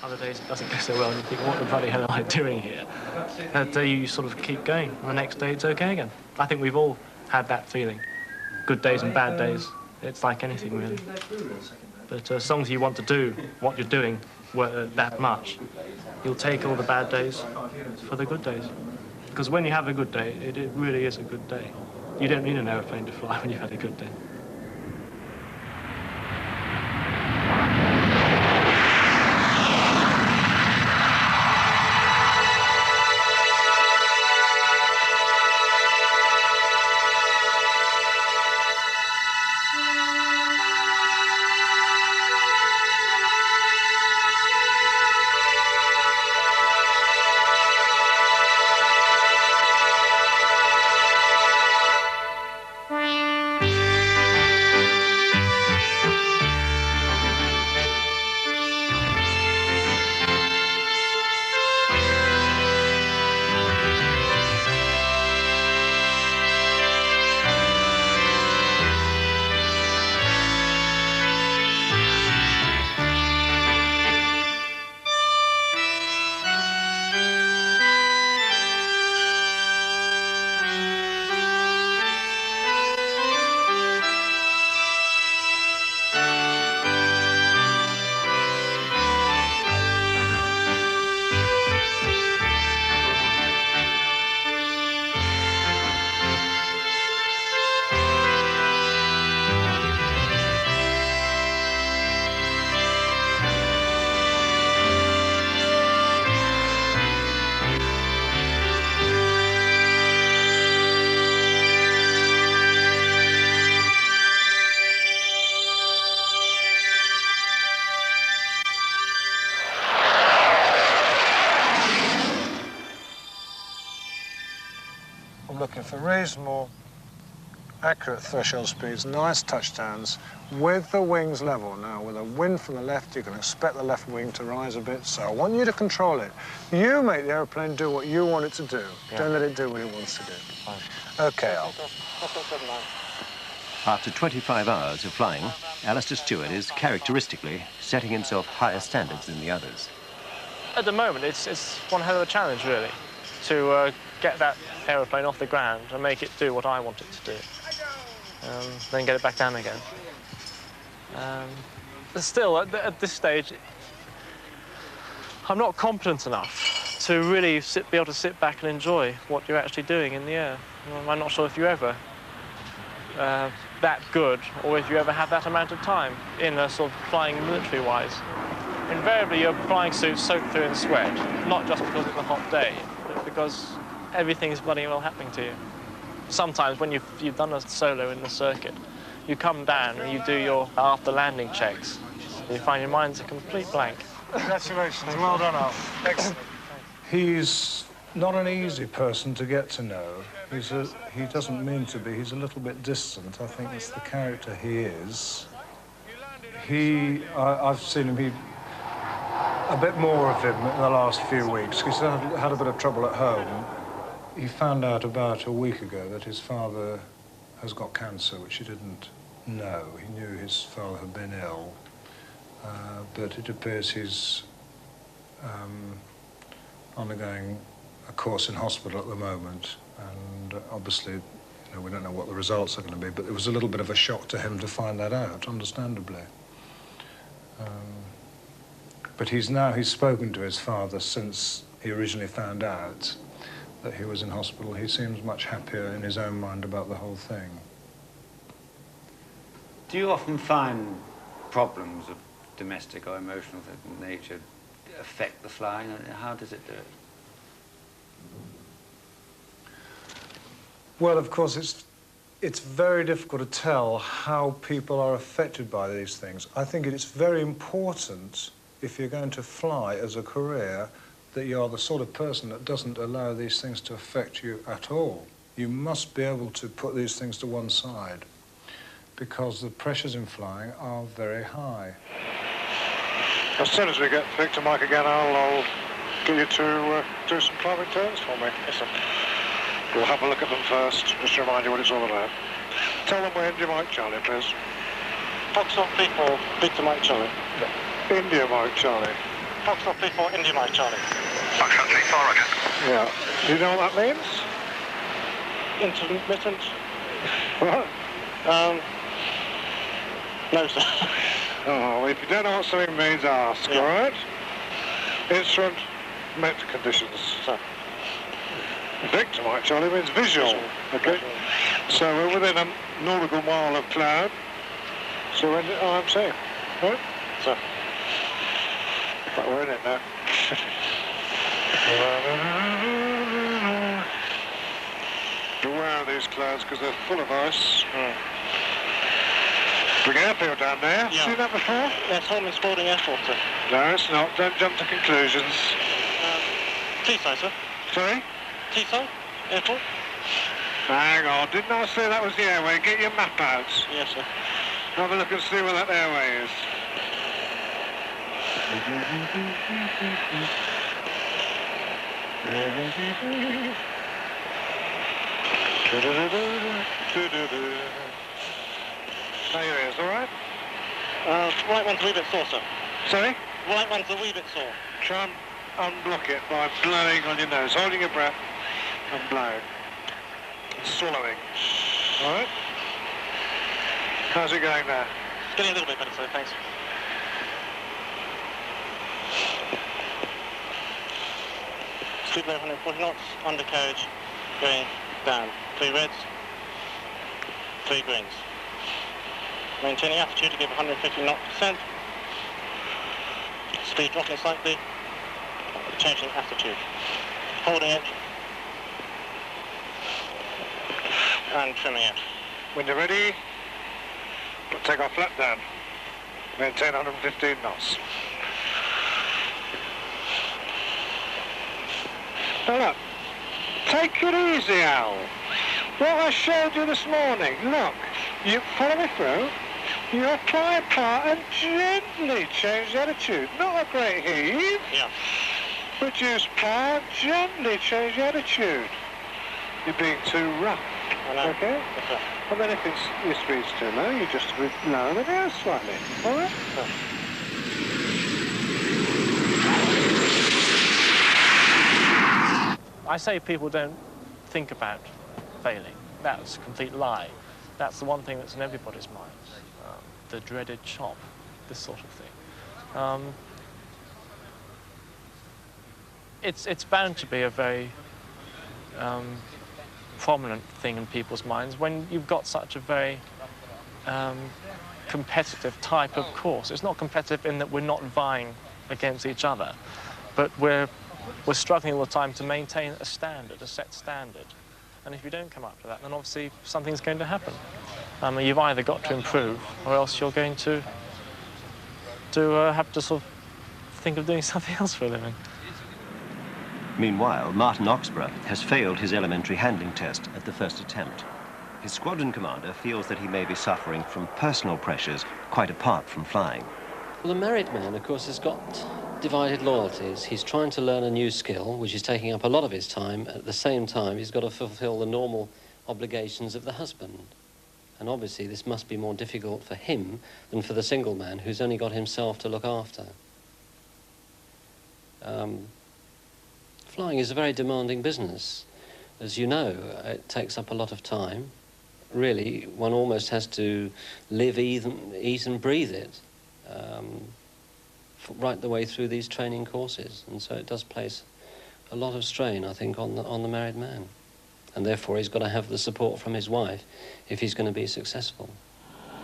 Other days it doesn't go so well and you think, what the bloody hell am I doing here? That day you sort of keep going, and the next day it's okay again. I think we've all had that feeling. Good days and bad days. It's like anything, really. But as long as you want to do what you're doing that much, you'll take all the bad days for the good days. Because when you have a good day, it really is a good day. You don't need an aeroplane to fly when you've had a good day. Looking for reasonable, accurate threshold speeds, nice touchdowns, with the wings level. Now, with a wind from the left, you can expect the left wing to rise a bit, so I want you to control it. You make the aeroplane do what you want it to do. Yeah. Don't let it do what it wants to do. Fine. OK, Al. After 25 hours of flying, Alistair Stewart is characteristically setting himself higher standards than the others. At the moment, it's one hell of a challenge, really, to get that aeroplane off the ground and make it do what I want it to do. Then get it back down again. But still, at this stage, I'm not competent enough to really be able to sit back and enjoy what you're actually doing in the air. I'm not sure if you're ever that good, or if you ever have that amount of time in a sort of flying military-wise. Invariably, your flying suit's soaked through in sweat, not just because it's a hot day, but because everything's bloody well happening to you. Sometimes when you've done a solo in the circuit, you come down and you do your after-landing checks. You find your mind's a complete blank. Congratulations, well done, Al. Excellent. He's not an easy person to get to know. He doesn't mean to be. He's a little bit distant. I think it's the character he is. I've seen him, a bit more of him in the last few weeks. He's had a bit of trouble at home. He found out about a week ago that his father has got cancer, which he didn't know. He knew his father had been ill, but it appears he's undergoing a course in hospital at the moment, and obviously, we don't know what the results are going to be, but it was a little bit of a shock to him to find that out, understandably. But he's spoken to his father since he originally found out that he was in hospital. He seems much happier in his own mind about the whole thing. Do you often find problems of domestic or emotional nature affect the flying? How does it do it? Well, of course, it's very difficult to tell how people are affected by these things. I think it's very important, if you're going to fly as a career, that you're the sort of person that doesn't allow these things to affect you at all. You must be able to put these things to one side, because the pressures in flying are very high. As soon as we get Victor Mike again, I'll get you to do some climbing turns for me. Yes, sir. We'll have a look at them first, just to remind you what it's all about. Tell them we're India Mike Charlie, please. Foxtrot people, Victor Mike Charlie. India Mike Charlie. Foxtrot 34, India Mike Charlie. Foxtrot 34, roger. Yeah. Do you know what that means? Intermittent? What? No, sir. Oh, if you don't know what something means, ask, Yeah. all right? Instrument met conditions. Sir. Victor Mike Charlie means visual, okay? So we're within a nautical mile of cloud. So we're in it, I'm saying, right? Sir. But we're in it now. Beware of these clouds because they're full of ice. Big airfield down there. Yeah. Seen that before? Yes, Holman Spalding Airport, sir. No, it's not. Don't jump to conclusions. Teesside, sir. Sorry? Teesside Airport? Hang on. Didn't I say that was the airway? Get your map out. Yes, sir. Have a look and see where that airway is. Now your ears, all right? Right one's a wee bit sore, sir. Sorry? Right one's a wee bit sore. Try and unblock it by blowing on your nose, holding your breath and blowing. And swallowing. All right? How's it going now? It's getting a little bit better, sir, thanks. Speed below 140 knots, undercarriage, going down. 3 reds, 3 greens. Maintaining altitude to give 150 knot descent. Speed dropping slightly, changing attitude. Holding it, and trimming it. When you're ready, we'll take our flap down. Maintain 115 knots. Now look, take it easy, Al. What I showed you this morning, look, you follow me through, you apply power and gently change the attitude. Not a great heave. Yeah. Reduce power, gently change the attitude. You're being too rough. I know. Okay? Yes, sir. And then if your speed's too low, you just lower the down slightly. All right? I say people don't think about failing. That's a complete lie. That's the one thing that's in everybody's mind. The dreaded chop, this sort of thing. It's bound to be a very prominent thing in people's minds when you've got such a very competitive type of course. It's not competitive in that we're not vying against each other, but we're struggling all the time to maintain a standard, a set standard. And if you don't come up to that, then obviously something's going to happen. You've either got to improve, or else you're going to have to sort of think of doing something else for a living. Meanwhile, Martin Oxborough has failed his elementary handling test at the first attempt. His squadron commander feels that he may be suffering from personal pressures quite apart from flying. Well, the married man, of course, has got divided loyalties. He's trying to learn a new skill, which is taking up a lot of his time. At the same time, he's got to fulfill the normal obligations of the husband. And obviously, this must be more difficult for him than for the single man who's only got himself to look after. Flying is a very demanding business. As you know, it takes up a lot of time. Really, one almost has to live, eat and breathe it. Right the way through these training courses, and so it does place a lot of strain, I think, on the married man, and therefore he's got to have the support from his wife if he's going to be successful.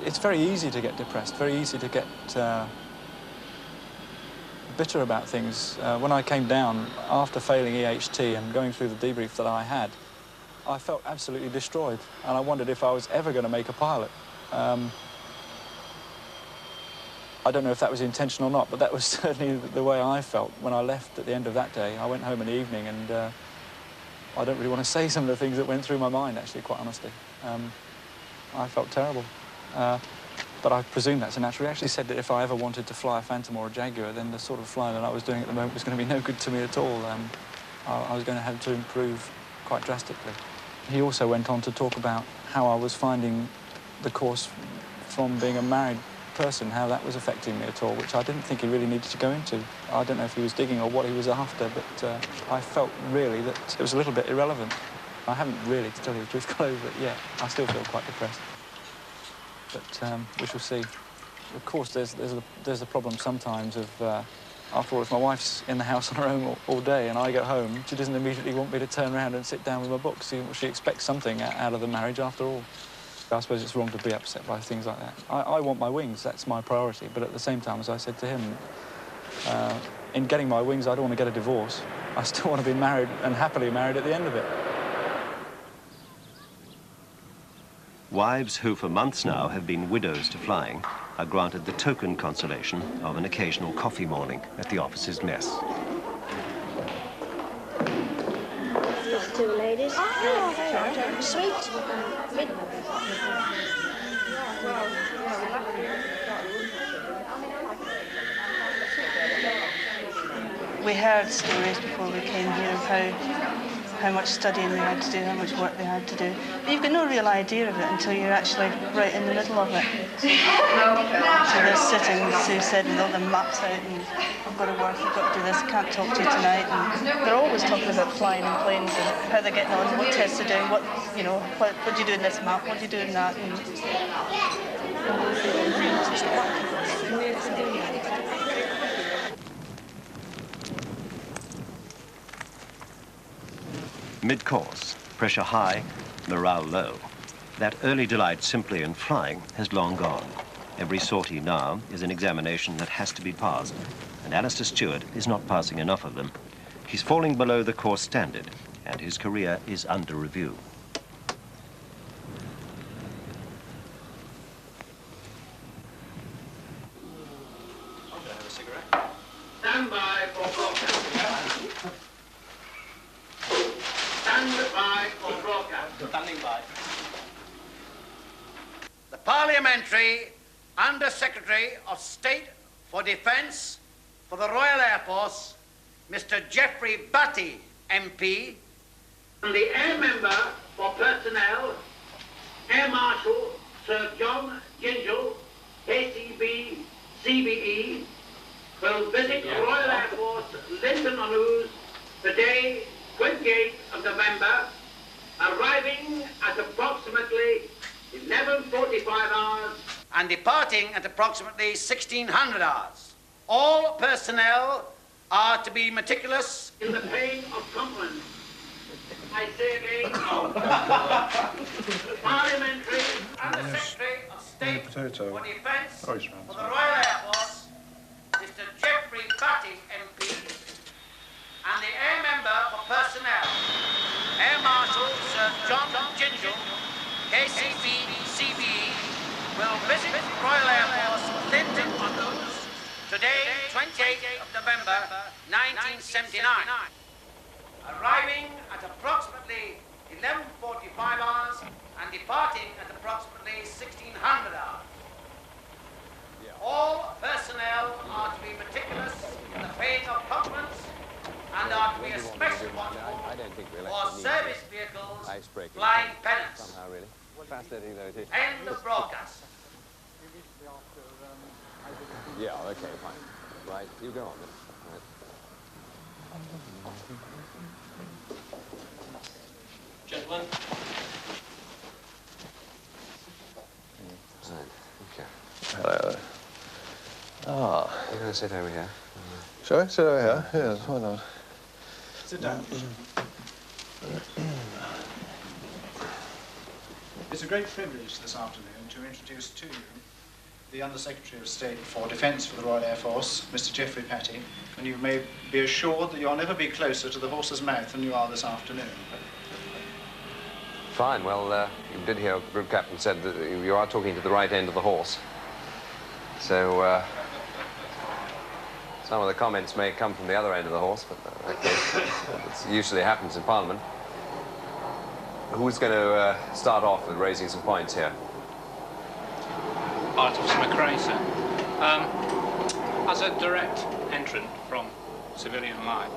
It's very easy to get depressed, very easy to get bitter about things. When I came down after failing EHT and going through the debrief that I had, I felt absolutely destroyed, and I wondered if I was ever going to make a pilot. I don't know if that was intentional or not, but that was certainly the way I felt when I left at the end of that day. I went home in the evening, and I don't really want to say some of the things that went through my mind, actually, quite honestly. I felt terrible. But I presume that's a natural. He actually said that if I ever wanted to fly a Phantom or a Jaguar, then the sort of flying that I was doing at the moment was going to be no good to me at all. I was going to have to improve quite drastically. He also went on to talk about how I was finding the course from being a married person, how that was affecting me at all, which I didn't think he really needed to go into. I don't know if he was digging or what he was after, but I felt really that it was a little bit irrelevant. I haven't really, to tell you the truth, got over it yet. I still feel quite depressed. But we shall see. Of course, there's a problem sometimes of, after all, if my wife's in the house on her own all day and I get home, she doesn't immediately want me to turn around and sit down with my books. She expects something out of the marriage after all. I suppose it's wrong to be upset by things like that. I want my wings, that's my priority, but at the same time, as I said to him, in getting my wings, I don't want to get a divorce. I still want to be married and happily married at the end of it. Wives who for months now have been widows to flying are granted the token consolation of an occasional coffee morning at the officer's mess. These two ladies. Oh, sweet. We heard stories before we came here of how much studying they had to do, how much work they had to do. But you've got no real idea of it until you're actually right in the middle of it. So they're sitting, Sue said, with all the maps out, and I've got to work, I've got to do this, can't talk to you tonight. And they're always talking about flying in planes and how they're getting on, what tests they're doing, what do you do in this map, what do you do in that. Mid-course, pressure high, morale low. That early delight simply in flying has long gone. Every sortie now is an examination that has to be passed, and Alistair Stewart is not passing enough of them. He's falling below the course standard, and his career is under review. Stand by for broadcast. Stand by for broadcast. Standing by. The Parliamentary Under-Secretary of State for Defence for the Royal Air Force, Mr. Geoffrey Batty, MP, and the Air Member for Personnel, Air Marshal Sir John Gingell, KCB, CBE, will visit the Royal Air Force, Linton on Ouse, today, 28th of November, arriving at approximately 11:45 hours and departing at approximately 1600 hours. All personnel are to be meticulous in the paying of compliments. I say again, Parliamentary Under-Secretary of State for Defence for the Royal Air Force, Mr. Geoffrey Batty, MP, and the Air Member for Personnel, Air Marshal Sir John Gingell, KCB, CBE, will visit Royal Air Force Linton on Ouse today, 28th of November, 1979, arriving at approximately 11:45 hours and departing at approximately 1600 hours. All personnel are to be meticulous in the paying of compliments and are to be especially watchful for service vehicles flying pennants. Fascinating though it is. End of broadcast. Yeah, okay, fine. Right, you go on then. Right. Gentlemen. Right, okay. Hello. Ah. You're going to sit over here. Shall I sit over here? Yes, why not? Sit down. It's a great privilege this afternoon to introduce to you the Under-Secretary of State for Defence for the Royal Air Force, Mr. Geoffrey Batty, and you may be assured that you'll never be closer to the horse's mouth than you are this afternoon. Fine, well, you did hear Group Captain said that you are talking to the right end of the horse. So, some of the comments may come from the other end of the horse, but in that case, it usually happens in Parliament. Who's going to start off with raising some points here? Officer McRae, sir. As a direct entrant from civilian life,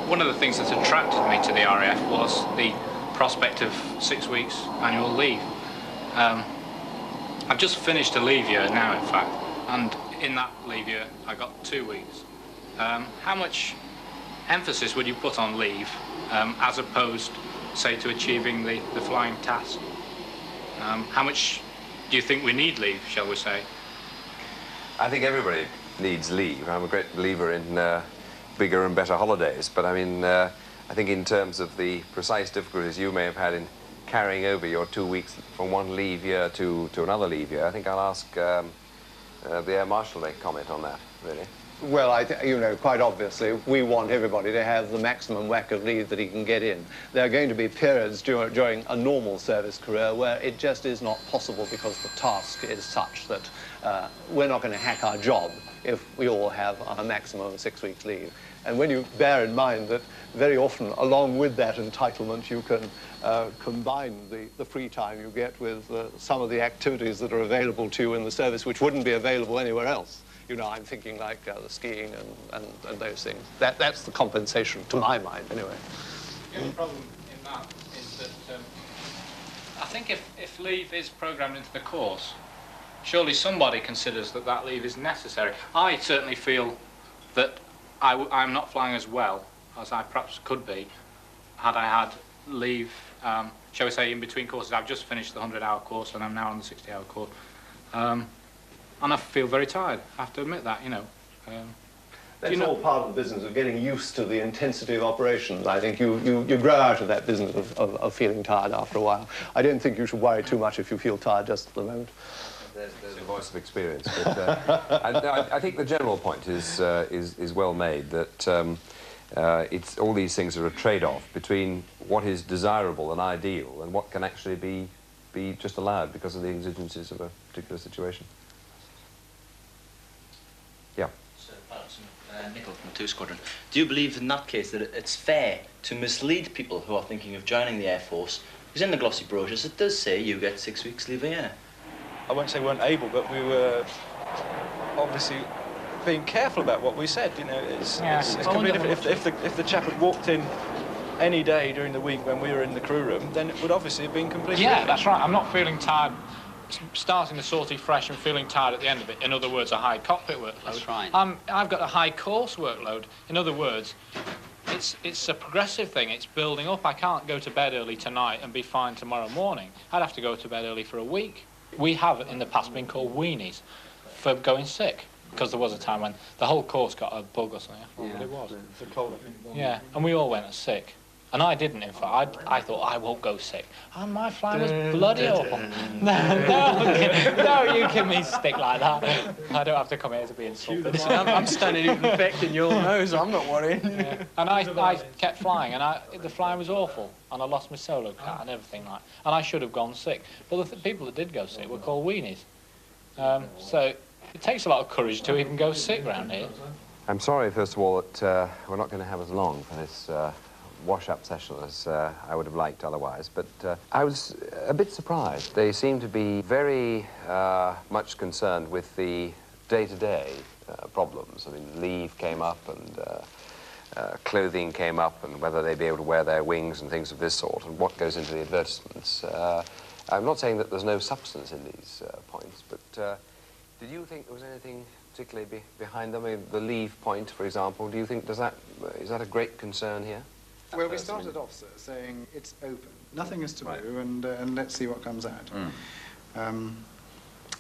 one of the things that attracted me to the RAF was the prospect of 6 weeks annual leave. I've just finished a leave year now, in fact, and in that leave year I got 2 weeks. How much emphasis would you put on leave as opposed, say, to achieving the flying task? How much do you think we need leave, shall we say? I think everybody needs leave. I'm a great believer in bigger and better holidays, but I mean, I think in terms of the precise difficulties you may have had in carrying over your 2 weeks from one leave year to another leave year, I think I'll ask the Air Marshal to comment on that, really. Well, you know, quite obviously, we want everybody to have the maximum whack of leave that he can get in. There are going to be periods during a normal service career where it just is not possible because the task is such that we're not going to hack our job if we all have a maximum of 6 weeks leave. And when you bear in mind that very often, along with that entitlement, you can combine the free time you get with some of the activities that are available to you in the service which wouldn't be available anywhere else. You know, I'm thinking like the skiing and those things. That's the compensation, to my mind, anyway. The only problem in that is that I think if leave is programmed into the course, surely somebody considers that that leave is necessary. I certainly feel that I'm not flying as well as I perhaps could be had I had leave, shall we say, in between courses. I've just finished the 100-hour course and I'm now on the 60-hour course. And I feel very tired, I have to admit that, you know. That's all part of the business of getting used to the intensity of operations. I think you grow out of that business of feeling tired after a while. I don't think you should worry too much if you feel tired just at the moment. There's a voice of experience. But, I think the general point is well made, that it's all these things are a trade-off between what is desirable and ideal and what can actually be just allowed because of the exigencies of a particular situation. Yeah. Sir Patterson, Nicol from the 2 Squadron. Do you believe in that case that it's fair to mislead people who are thinking of joining the Air Force? Because in the glossy brochures it does say you get 6 weeks leave a year. I won't say we weren't able, but we were obviously being careful about what we said. You know, it's completely different. If the chap had walked in any day during the week when we were in the crew room, then it would obviously have been completely different. That's right. I'm not feeling tired starting the sortie fresh and feeling tired at the end of it. In other words, a high cockpit workload. That's right. I've got a high course workload. In other words, it's a progressive thing. It's building up. I can't go to bed early tonight and be fine tomorrow morning. I'd have to go to bed early for a week. We have in the past been called weenies for going sick, because there was a time when the whole course got a bug or something. I forgot what it was. Yeah, and we all went sick. And I didn't, in fact. I thought, I won't go sick. And my flight was bloody awful. No, you give me stick like that. I don't have to come here to be insulted. I'm standing here infecting your nose. I'm not worrying. Yeah. And I kept flying, and the flying was awful. And I lost my solo cat and everything like that. And I should have gone sick. But the people that did go sick were called weenies. So it takes a lot of courage to even go sick around here. I'm sorry, first of all, that we're not going to have as long for this wash-up session as I would have liked otherwise, but I was a bit surprised. They seem to be very much concerned with the day-to-day problems. I mean, leave came up and clothing came up and whether they'd be able to wear their wings and things of this sort and what goes into the advertisements. I'm not saying that there's no substance in these points, but did you think there was anything particularly behind them? I mean, the leave point, for example, do you think is that a great concern here? Well, we started off, sir, saying it's open. Nothing is taboo, and let's see what comes out. And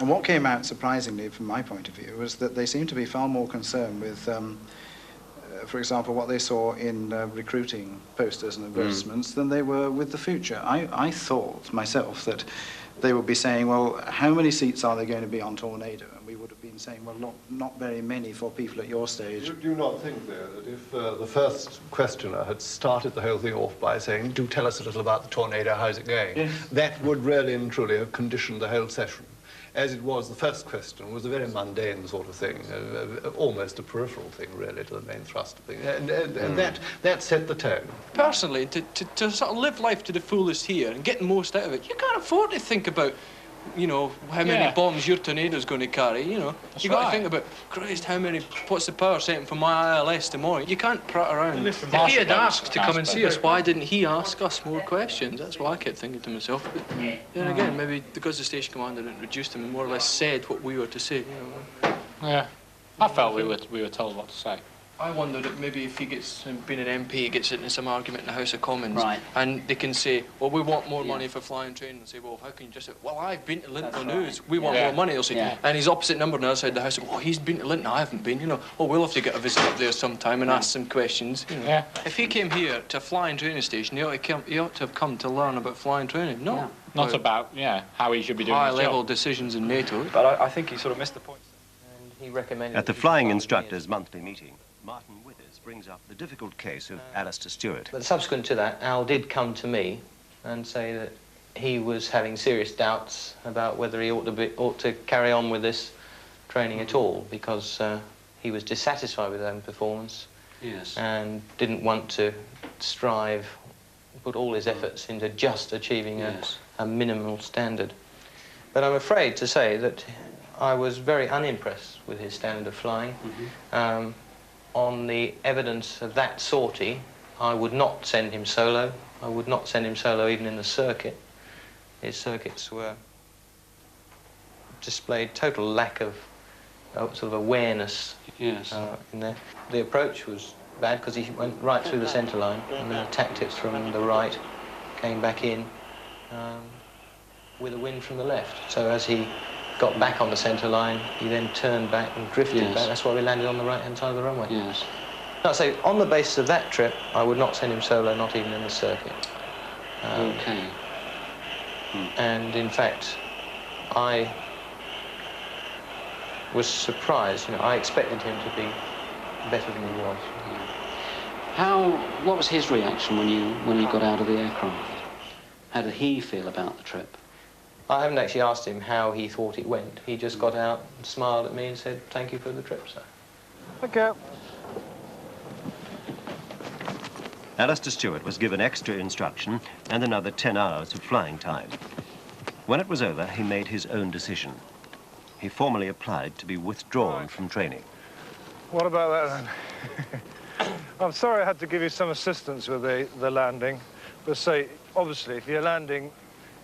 what came out, surprisingly, from my point of view, was that they seemed to be far more concerned with, for example, what they saw in recruiting posters and advertisements than they were with the future. I thought, myself, that they would be saying, well, how many seats are there going to be on Tornado? And we would have been saying, well, not very many for people at your stage. Do you not think, though, that if the first questioner had started the whole thing off by saying, do tell us a little about the Tornado, how's it going, yes, that would really and truly have conditioned the whole session? As it was, the first question was a very mundane sort of thing, almost a peripheral thing, really, to the main thrust of things. And that set the tone. Personally, to sort of live life to the fullest here and get the most out of it, you can't afford to think about you know, how many bombs your tornado's going to carry, you know. That's You've got to right. think about, Christ, what's the power setting for my ILS tomorrow? You can't prat around. If he had asked to come and see us, why didn't he ask us more questions? That's what I kept thinking to myself. But then again, maybe because the station commander introduced him and more or less said what we were to say, you know. Yeah. I felt we were told what to say. I wonder that maybe if he gets, being an MP, he gets into some argument in the House of Commons, Right. and they can say, well, we want more money for flying training, and say, well, how can you just say, well, I've been to Linton News, we want more money, they'll say. And his opposite number on the other side of the House, well, he's been to Linton, I haven't been, you know. Oh, we'll have to get a visit up there sometime and ask some questions, you know. If he came here to a flying training station, he ought to have come to learn about flying training, no. Not about, how he should be doing his job. High-level decisions in NATO. But I think he sort of missed the point. And he recommended... At the flying instructors' monthly meeting, Martin Withers brings up the difficult case of Alistair Stewart. But subsequent to that, Al did come to me and say that he was having serious doubts about whether he ought to carry on with this training at all, because he was dissatisfied with his own performance and didn't want to put all his efforts into just achieving a minimal standard. But I'm afraid to say that I was very unimpressed with his standard of flying. On the evidence of that sortie, I would not send him solo. I would not send him solo even in the circuit. His circuits displayed total lack of sort of awareness in there. The approach was bad because he went right through the centre line and then attacked it from the right, came back in with a wind from the left. So as he got back on the centre line, he then turned back and drifted back. That's why we landed on the right-hand side of the runway. I'd say, on the basis of that trip, I would not send him solo, not even in the circuit. And in fact, I was surprised. You know, I expected him to be better than he was. What was his reaction when you got out of the aircraft? How did he feel about the trip? I haven't actually asked him how he thought it went. He just got out and smiled at me and said, "Thank you for the trip, sir." Okay. Alistair Stewart was given extra instruction and another 10 hours of flying time. When it was over, he made his own decision. He formally applied to be withdrawn from training. What about that then? I'm sorry I had to give you some assistance with the landing, but say, obviously,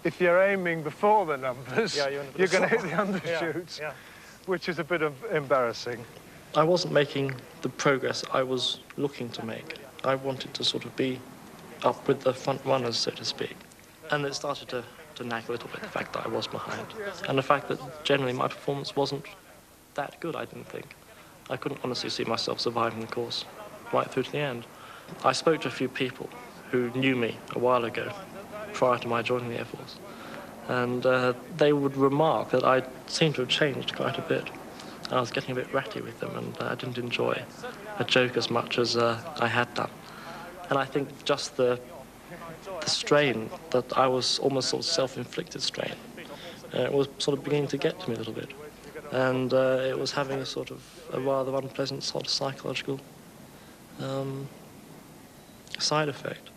if you're aiming before the numbers, you're going to hit the undershoots, which is a bit embarrassing. I wasn't making the progress I was looking to make. I wanted to sort of be up with the front runners, so to speak. And it started to nag a little bit, the fact that I was behind. And the fact that generally my performance wasn't that good, I didn't think. I couldn't honestly see myself surviving the course right through to the end. I spoke to a few people who knew me a while ago, prior to my joining the Air Force. And they would remark that I seemed to have changed quite a bit. I was getting a bit ratty with them, and I didn't enjoy a joke as much as I had done. And I think just the strain that I was almost sort of self-inflicted strain, it was sort of beginning to get to me a little bit. And it was having a sort of a rather unpleasant sort of psychological side effect.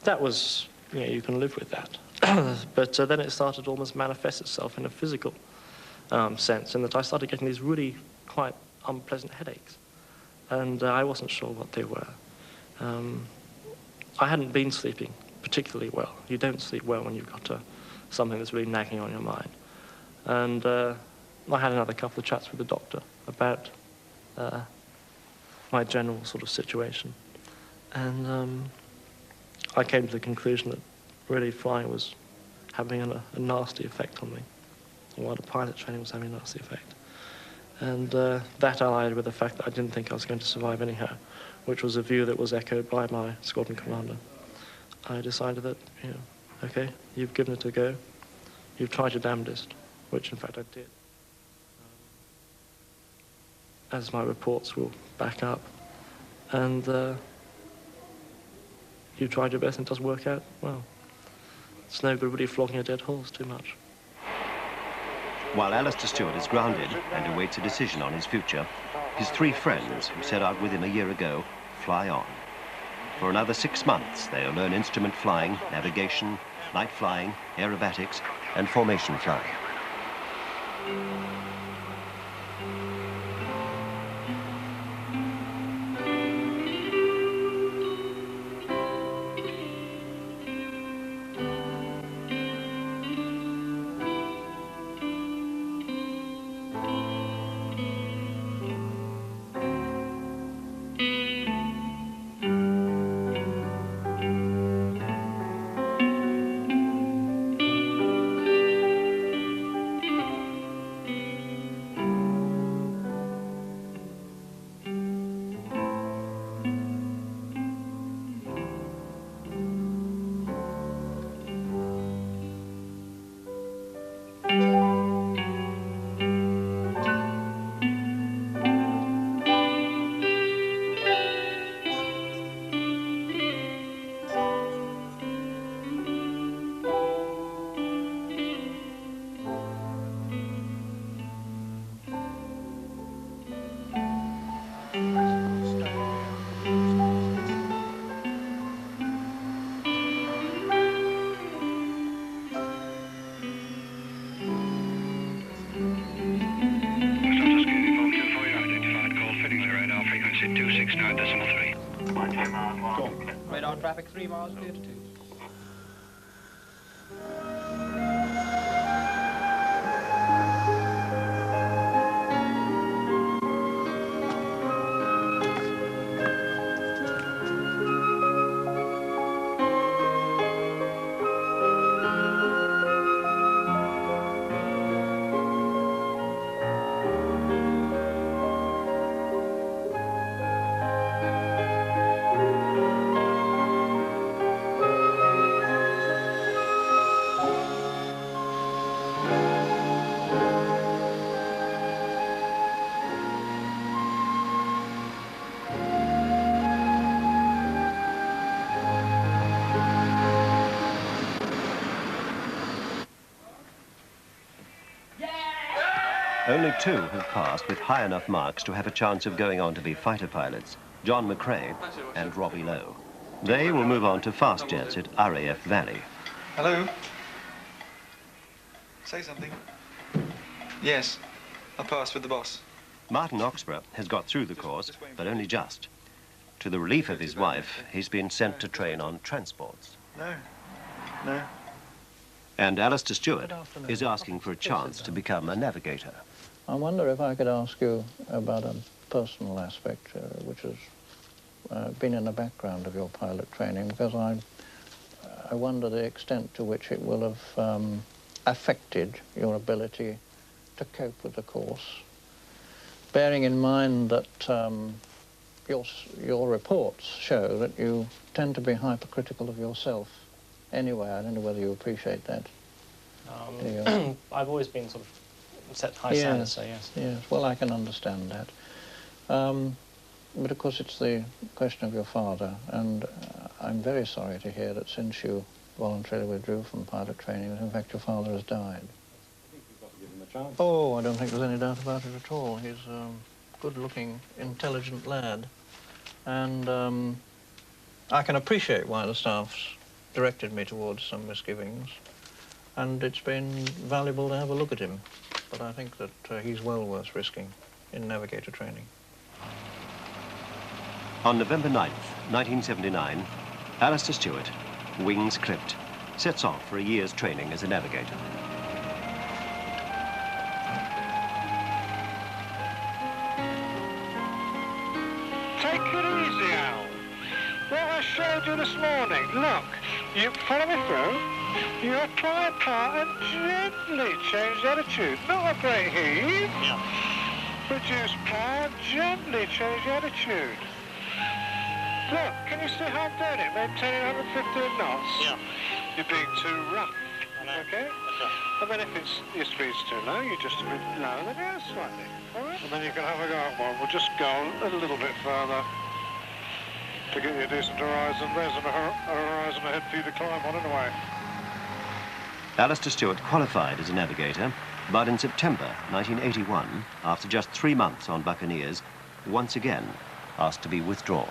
That was, you can live with that. But then it started to almost manifest itself in a physical sense, in that I started getting these really quite unpleasant headaches. And I wasn't sure what they were. I hadn't been sleeping particularly well. You don't sleep well when you've got something that's really nagging on your mind. And I had another couple of chats with the doctor about my general sort of situation. And I came to the conclusion that really flying was having a nasty effect on me, while the pilot training was having a nasty effect. And that allied with the fact that I didn't think I was going to survive anyhow, which was a view that was echoed by my squadron commander. I decided that, okay, you've given it a go, you've tried your damnedest, which in fact I did. As my reports will back up. And you tried your best and it doesn't work out, well, it's no good really flogging a dead horse too much. While Alistair Stewart is grounded and awaits a decision on his future, his 3 friends who set out with him a year ago fly on. For another 6 months, they'll learn instrument flying, navigation, night flying, aerobatics, and formation flying. Radar traffic 3 miles, clear to 2. Only 2 have passed with high enough marks to have a chance of going on to be fighter pilots, John McCrae and Robbie Lowe. They will move on to fast jets at RAF Valley. Hello? Say something. Yes, I passed with the boss. Martin Oxborough has got through the course, but only just. To the relief of his wife, he's been sent to train on transports. No. And Alistair Stewart is asking for a chance to become a navigator. I wonder if I could ask you about a personal aspect which has been in the background of your pilot training, because I wonder the extent to which it will have affected your ability to cope with the course, bearing in mind that your reports show that you tend to be hypercritical of yourself. Anyway, I don't know whether you appreciate that. I've always been sort of set high standards, so yes. Yes, well, I can understand that. But of course, it's the question of your father, and I'm very sorry to hear that since you voluntarily withdrew from pilot training, that in fact your father has died. Oh, I don't think there's any doubt about it at all. He's a good-looking, intelligent lad, and I can appreciate why the staff's directed me towards some misgivings, and it's been valuable to have a look at him. But I think that he's well worth risking in navigator training. On November 9th, 1979, Alistair Stewart, wings clipped, sets off for a year's training as a navigator. Take it easy, Al. What I showed you this morning, look, you follow me through. You apply a part and gently change the attitude. Not a great heave. Yeah. Reduce power, gently change the attitude. Look, can you see how I'm doing it? Maintaining 115 knots. Yeah. You're being too rough. Okay? And then if your speed's too low, you just lower the gear slightly. All right? And then you can have a go at one. We'll just go a little bit further to get you a decent horizon. There's a horizon ahead for you to climb on anyway. Alistair Stewart qualified as a navigator, but in September 1981, after just 3 months on Buccaneers, once again asked to be withdrawn.